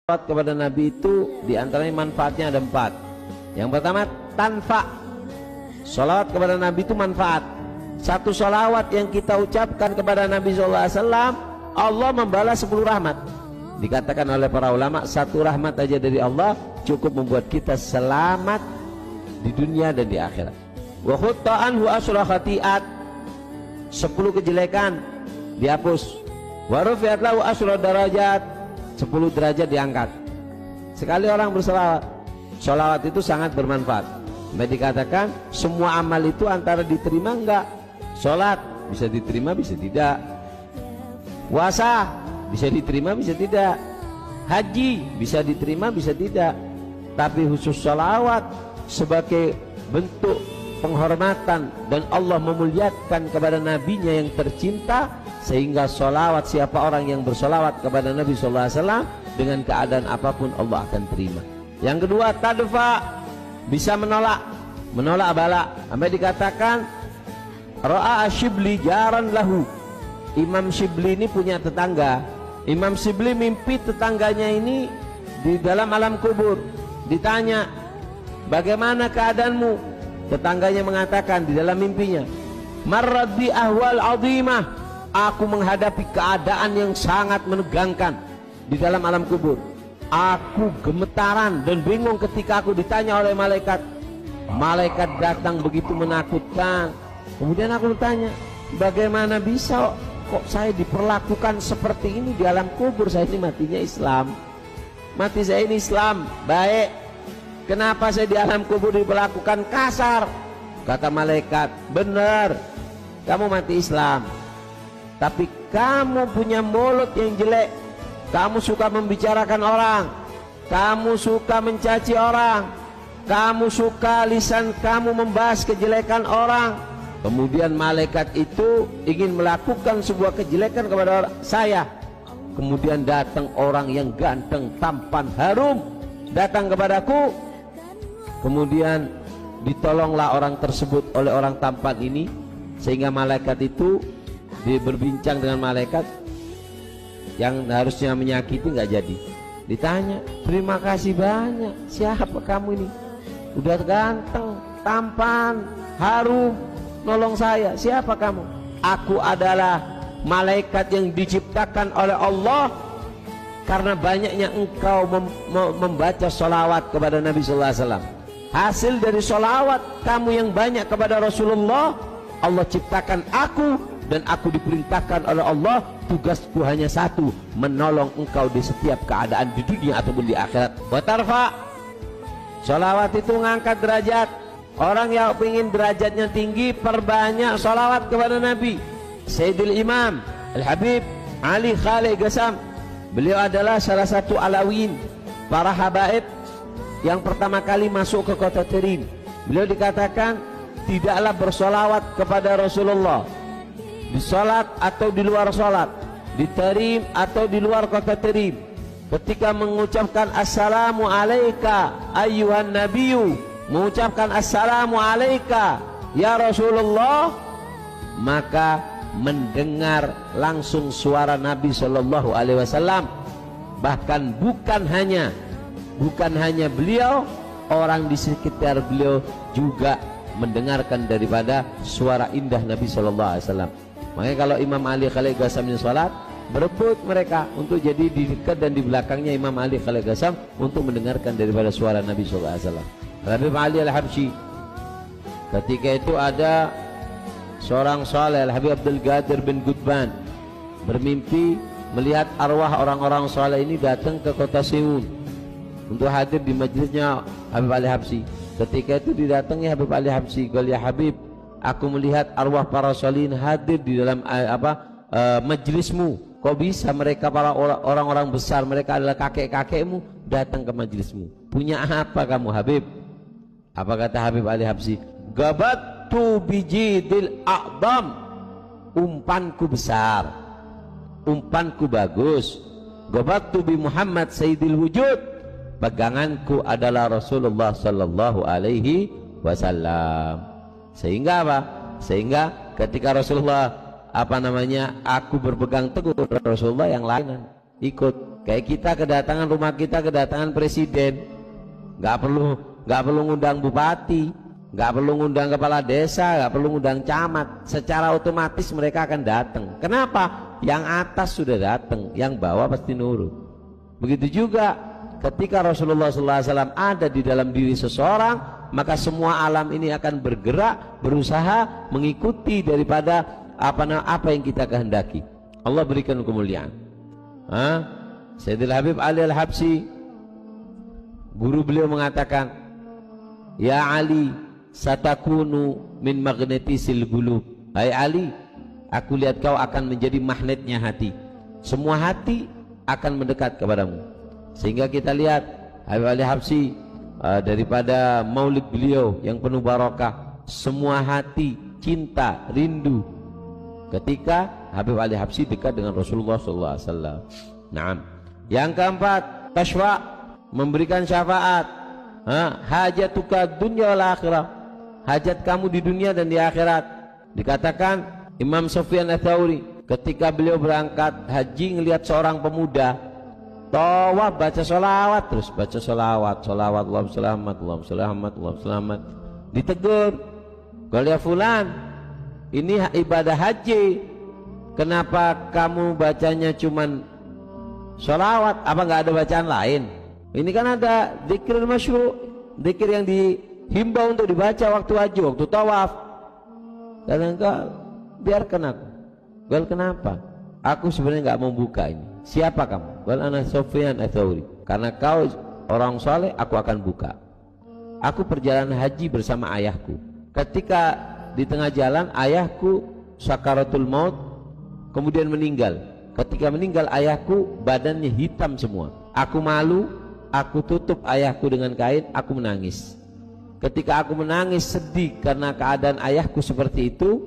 Salawat kepada Nabi itu diantaranya manfaatnya ada 4. Yang pertama, tanfa. Salawat kepada Nabi itu manfaat. Satu salawat yang kita ucapkan kepada Nabi SAW, Allah membalas 10 rahmat. Dikatakan oleh para ulama, satu rahmat aja dari Allah cukup membuat kita selamat di dunia dan di akhirat. Wa khutta anhu asra khati'at, 10 kejelekan dihapus. Wa rufi'at lahu asra darajat, 10 derajat diangkat. Sekali orang berselawat, selawat itu sangat bermanfaat. Sampai dikatakan semua amal itu antara diterima enggak. Sholat bisa diterima bisa tidak, puasa bisa diterima bisa tidak, haji bisa diterima bisa tidak. Tapi khusus sholawat sebagai bentuk penghormatan dan Allah memuliakan kepada nabinya yang tercinta, sehingga sholawat, siapa orang yang bersolawat kepada Nabi SAW dengan keadaan apapun Allah akan terima. Yang kedua, tadfa, bisa menolak bala. Sampai dikatakan Ra'a Shibli jaran lahu, Imam Shibli ini punya tetangga. Imam Shibli mimpi tetangganya ini di dalam alam kubur. Ditanya, bagaimana keadaanmu? Tetangganya mengatakan di dalam mimpinya, marrad bi ahwal azimah, aku menghadapi keadaan yang sangat menegangkan di dalam alam kubur. Aku gemetaran dan bingung ketika aku ditanya oleh malaikat. Malaikat datang begitu menakutkan. Kemudian aku bertanya, bagaimana bisa kok saya diperlakukan seperti ini di alam kubur? Saya ini matinya Islam, mati saya ini Islam baik, kenapa saya di alam kubur diperlakukan kasar? Kata malaikat, benar, kamu mati Islam, tapi kamu punya mulut yang jelek. Kamu suka membicarakan orang, kamu suka mencaci orang, kamu suka lisan kamu membahas kejelekan orang. Kemudian malaikat itu ingin melakukan sebuah kejelekan kepada saya. Kemudian datang orang yang ganteng, tampan, harum, datang kepadaku. Kemudian ditolonglah orang tersebut oleh orang tampan ini, sehingga malaikat itu berbincang dengan malaikat yang harusnya menyakiti nggak jadi. Ditanya, terima kasih banyak, siapa kamu ini? Udah ganteng, tampan, harum, nolong saya. Siapa kamu? Aku adalah malaikat yang diciptakan oleh Allah karena banyaknya engkau membaca sholawat kepada Nabi SAW. Hasil dari sholawat kamu yang banyak kepada Rasulullah, Allah ciptakan aku, dan aku diperintahkan oleh Allah, tugasku hanya satu, menolong engkau di setiap keadaan di dunia ataupun di akhirat. Wa tarfa, sholawat itu mengangkat derajat. Orang yang ingin derajatnya tinggi, perbanyak sholawat kepada Nabi. Sayyidul Imam Al-Habib Ali Khalid Gassam, beliau adalah salah satu alawin, para habaib yang pertama kali masuk ke kota Terim. Beliau dikatakan tidaklah bersolawat kepada Rasulullah di sholat atau di luar sholat, di Terim atau di luar kota Terim. Ketika mengucapkan assalamu alaika ayyuhan nabiyyu, mengucapkan assalamu alaika ya Rasulullah, maka mendengar langsung suara Nabi Shallallahu Alaihi Wasallam. Bahkan bukan hanya beliau, orang di sekitar beliau juga mendengarkan daripada suara indah Nabi Shallallahu Alaihi Wasallam. Makanya kalau Imam Ali Khalid Gassamnya sholat, berebut mereka untuk jadi di dekat dan di belakangnya Imam Ali Khalid Gassam untuk mendengarkan daripada suara Nabi Shallallahu Alaihi Wasallam. Habib Ali Al-Habsyi, ketika itu ada seorang saleh, Habib Abdul Qadir bin Gudban, bermimpi melihat arwah orang-orang saleh ini datang ke kota Seoul untuk hadir di majelisnya Habib Ali Habsyi. Ketika itu didatangi Habib Ali Habsyi, "Qul ya Habib, aku melihat arwah para sholihin hadir di dalam majelismu. Kok bisa mereka para orang-orang besar, mereka adalah kakek-kakekmu, datang ke majelismu? Punya apa kamu Habib?" Apa kata Habib Ali Habsyi? "Gabattu bijidil a'dam." Umpanku besar, umpanku bagus. "Gabattu bi Muhammad Sayyidil Wujud." Peganganku adalah Rasulullah Sallallahu Alaihi Wasallam. Sehingga apa? Sehingga ketika Rasulullah aku berpegang teguh Rasulullah, yang lain ikut. Kayak kita kedatangan rumah kita, kedatangan presiden, nggak perlu ngundang bupati, nggak perlu ngundang kepala desa, nggak perlu ngundang camat, secara otomatis mereka akan datang. Kenapa? Yang atas sudah datang, yang bawah pasti nurut. Begitu juga ketika Rasulullah SAW ada di dalam diri seseorang, maka semua alam ini akan bergerak, berusaha mengikuti daripada apa yang kita kehendaki. Allah berikan kemuliaan. Sayyidil Habib Ali Al-Habsyi, guru beliau mengatakan, ya Ali, satakunu min magnetisil qulub. Hai Ali, aku lihat kau akan menjadi magnetnya hati. Semua hati akan mendekat kepadamu. Sehingga kita lihat Habib Ali Habsyi, daripada maulid beliau yang penuh barakah, semua hati cinta, rindu ketika Habib Ali Habsyi dekat dengan Rasulullah SAW. Naam. Yang keempat, tashfa', memberikan syafaat. Hajatuka dunya wal akhirah, hajat kamu di dunia dan di akhirat. Dikatakan Imam Sufyan Ats-Tsauri ketika beliau berangkat haji ngelihat seorang pemuda tawaf baca sholawat, terus baca sholawat Allahumma sholli Muhammad, Allahumma sholli Muhammad, Allahumma sholli Muhammad. Ditegur, kalau ya fulan, ini ibadah haji, kenapa kamu bacanya cuman sholawat, apa nggak ada bacaan lain? Ini kan ada dzikir masyru', dzikir yang dihimbau untuk dibaca waktu haji, waktu tawaf. Dan engkau biarkan aku. Well, kenapa? Aku sebenarnya nggak mau buka ini. Siapa kamu? Well, ana Sufyan Ats-Tsauri. Karena kau orang soleh, aku akan buka. Aku perjalanan haji bersama ayahku. Ketika di tengah jalan ayahku sakaratul maut, kemudian meninggal. Ketika meninggal ayahku badannya hitam semua. Aku malu, aku tutup ayahku dengan kain, aku menangis. Ketika aku menangis sedih karena keadaan ayahku seperti itu,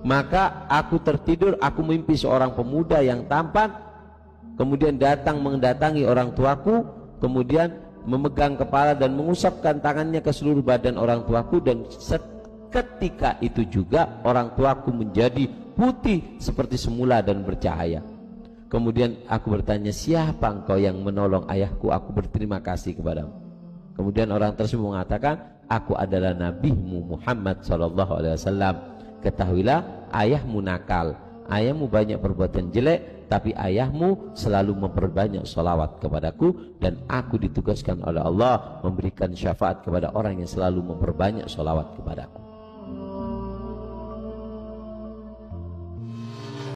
maka aku tertidur, aku mimpi seorang pemuda yang tampan, kemudian datang mendatangi orang tuaku, kemudian memegang kepala dan mengusapkan tangannya ke seluruh badan orang tuaku, dan ketika itu juga orang tuaku menjadi putih seperti semula dan bercahaya. Kemudian aku bertanya, siapa engkau yang menolong ayahku? Aku berterima kasih kepadamu. Kemudian orang tersebut mengatakan, aku adalah nabimu Muhammad SAW. Ketahuilah, ayahmu nakal, ayahmu banyak perbuatan jelek, tapi ayahmu selalu memperbanyak sholawat kepadaku, dan aku ditugaskan oleh Allah memberikan syafaat kepada orang yang selalu memperbanyak sholawat kepadaku.